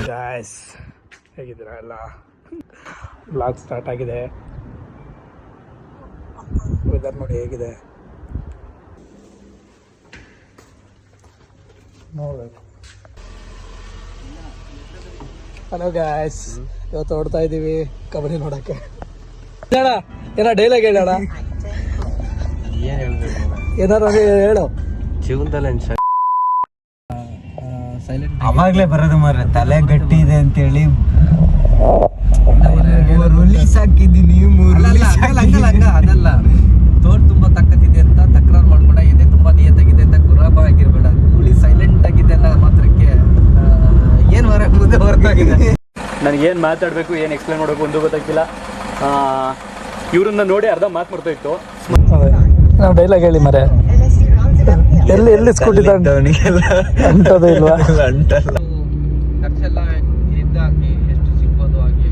Guys ಹೇಗಿದ್ದೀರಾ ಎಲ್ಲ? Blog start ಆಗಿದೆ. ವೆದರ್ ನೋಡಿ ಹೇಗಿದೆ, ನೋಡ್ಬೇಕು. ಹಲೋ ಗಾಯ್ಸ್, ಇವತ್ತು ಓಡ್ತಾ ಇದ್ದೀವಿ ಕಬಡ್ಡಿ ನೋಡಕ್ಕೆ. ಏನೋ ಡೈಲಾಗ್ ಹೇಳೋಣ, ಏನಾರು ಹೇಳು. ಜೀವನದಲ್ಲಿ ಅವಾಗ್ಲೇ ಬರೋದು ಮಾರ್ರೆ, ತಲೆ ಗಟ್ಟಿ ಇದೆ ಅಂತೇಳಿ ರಿಲೀಸ್ ಹಾಕಿದ್ದೀನಿ. ಅದಲ್ಲ, ತೋಡ್ ತುಂಬಾ ತಕ್ಕತ್ತಿದೆ ಅಂತ ತಕರಾರು ಮಾಡ್ಕೊಂಡಾಗಿದೆ, ತುಂಬಾ ನಿಯತ್ತಾಗಿದೆ ಅಂತ ಗುರಾಬ ಆಗಿರ್ಬೇಡ. ಕೂಲಿ ಸೈಲೆಂಟ್ ಆಗಿದೆ ಅನ್ನೋ ಮಾತ್ರಕ್ಕೆ ಏನ್ ಮುಂದೆ ಹೊರತಾಗಿದೆ. ನನಗೇನು ಮಾತಾಡಬೇಕು, ಏನು ಎಕ್ಸ್ಪ್ಲೇನ್ ಮಾಡಬೇಕು ಒಂದು ಗೊತ್ತಾಗ್ತಿಲ್ಲ. ಇವ್ರನ್ನ ನೋಡಿ ಅರ್ಧ ಮಾತು ಮಾಡ್ತಾಯಿತ್ತು. ನಾವು ಡೈಲಾಗ್ ಹೇಳಿ ಮರೆ, ಎಲ್ಲಿ ಸ್ಕೂಟಿ ಅಂಟೋದು ಇಲ್ವಾ? ಖರ್ಚೆಲ್ಲ ಇದ್ದಾಗಿ ಎಷ್ಟು ಸಿಗ್ಬೋದು ಆಗಿ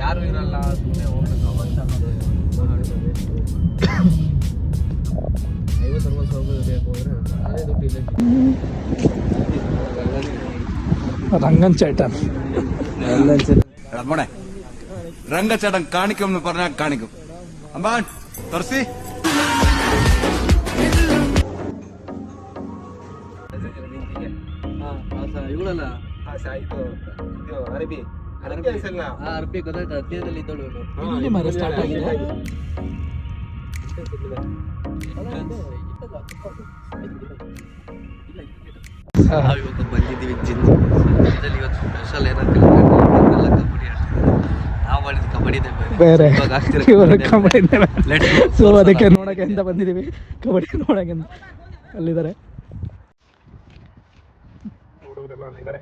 ಯಾರು ಇರಲ್ಲ, ಸುಮ್ಮನೆ ಹೋಗ್ಬೇಕು. 50-60 ಬೇಕು ಹೋದ್ರೆ ಅದೇ ದುಡ್ಡು ಇಲ್ಲ. ರಂಗನ್ ചേട്ടൻ ರಂಗಚೇಟನ್ കാണിക്കും എന്ന് പറഞ്ഞാൽ കാണിക്കും. അമ്പാൻ തുറസി ಇವಳಲ್ಲ ಅರಬಿ ಗೊತ್ತಾಯ್ತು. ಹತ್ತಿರದಲ್ಲಿ ಇದ್ದಳು ಸ್ಟಾರ್ಟ್ ಆಗಿದೆ. ಇವಾಗ ಬಂದಿದ್ದೀವಿ ಜಿಂದಲ್ಲಿ. ಇವತ್ತು ಸ್ಪೆಷಲ್ ಏನಂತಿಲ್ಲ, ಕಬಡ್ಡಿ ನಾವು ಮಾಡಿದ ಕಬಡ್ಡಿನೇ ಬೇರೆ, ಕಬಡ್ಡಿ. ಸೊ ಅದಕ್ಕೆ ನೋಡಕ್ಕೆ ಅಂತ ಬಂದಿದ್ದೀವಿ, ಕಬಡ್ಡಿ ನೋಡಕ್ಕೆ ಅಂತ. ಅಲ್ಲಿದ್ದಾರೆ ಹುಡುಗರೆಲ್ಲ, ಅಲ್ಲಿದ್ದಾರೆ.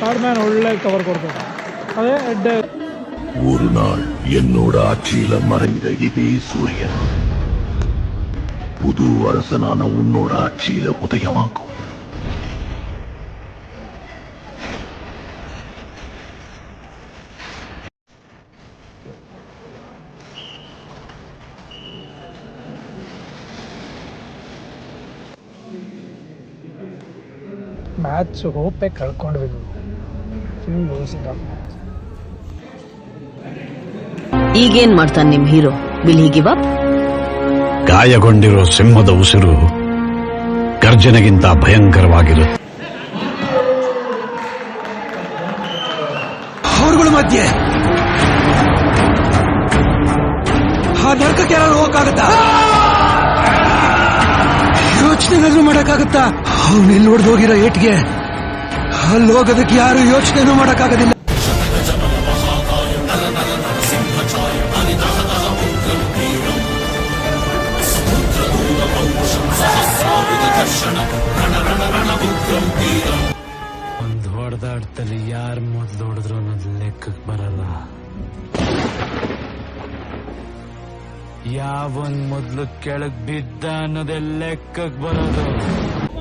கார்மேன் உள்ள கவர் கொடுத்தோம். அதே ஹெட். ஒரு நாள் என்னோட ஆட்சியில மறைந்த இதே சூரியன் புது அரசனான உன்னோட ஆட்சியில உதயமாக்கும். ಮ್ಯಾಚ್ ಹೋಪೇ ಕಳ್ಕೊಂಡ್ವಿ. ಈಗೇನ್ ಮಾಡ್ತಾನೆ ನಿಮ್ hero? Will he give up? ಗಾಯಗೊಂಡಿರೋ ಸಿಂಹದ ಉಸಿರು ಗರ್ಜನೆಗಿಂತ ಭಯಂಕರವಾಗಿರುತ್ತೆ. ಅವ್ರಗಳ ಮಧ್ಯೆ ಆ ನರ್ಕಕ್ಕೆ ಯಾರು ಹೋಗಕ್ಕಾಗತ್ತಾ? ಯೋಚನೆನಾದ್ರೂ ಮಾಡಕ್ಕಾಗತ್ತಾ? ಅವ್ನು ಎಲ್ಲಿ ಹೊಡೆದು ಹೋಗಿರೋ ಏಟ್ಗೆ ಅಲ್ಲಿ ಹೋಗೋದಕ್ಕೆ ಯಾರು ಯೋಚನೆನೂ ಮಾಡಕ್ಕಾಗೋದಿಲ್ಲ. ಒಂದು ಹೊಡೆದಾಡ್ತಲ್ಲಿ ಯಾರು ಮೊದ್ಲು ಹೊಡೆದ್ರು ಅನ್ನೋದು ಲೆಕ್ಕಕ್ಕೆ ಬರಲ್ಲ. ಯಾವನ್ ಮೊದ್ಲು ಕೆಳಗ್ ಬಿದ್ದ ಅನ್ನೋದೇ ಲೆಕ್ಕಕ್ಕೆ ಬರೋದು.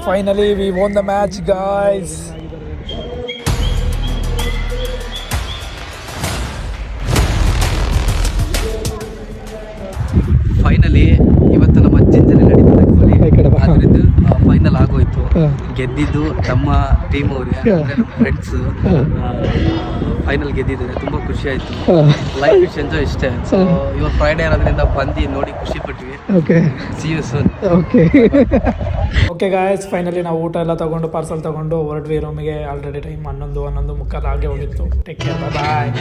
Finally we won the match guys. Finally ಇವತ್ತು ನಮ್ಮ ಜಿಂಜಲ್ಲಿ ನಡೀತದೆ. ಅದರಿಂದ ಫೈನಲ್ ಆಗೋಯ್ತು. ಗೆದ್ದಿದ್ದು ನಮ್ಮ ಟೀಮ್ ಅವ್ರಿಗೆ, ನಮ್ಮ ಫ್ರೆಂಡ್ಸ್ ಫೈನಲ್ ಗೆದ್ದಿದ್ದಾರೆ. ತುಂಬ ಖುಷಿ ಆಯಿತು. ಲೈಫ್ ಇಸ್ ಎಂಜಾಯ್ ಇಷ್ಟೇ. ಸೊ ಇವಾಗ ಫ್ರೈಡೇ ಇರೋದ್ರಿಂದ ಬಂದು ನೋಡಿ ಖುಷಿ ಪಟ್ವಿ. Okay, see you soon. Okay guys, finally ನಾವು ಊಟ ಎಲ್ಲ ತಗೊಂಡು ಪಾರ್ಸಲ್ ತಗೊಂಡು ಹೊರಟ್ವಿ ರೂಮಿಗೆ. ಆಲ್ರೆಡಿ ಟೈಮ್ 11:30 ಆಗೇ ಹೋಗಿತ್ತು. ಟೇಕ್ ಕೇರ್, ಬಾಯ್.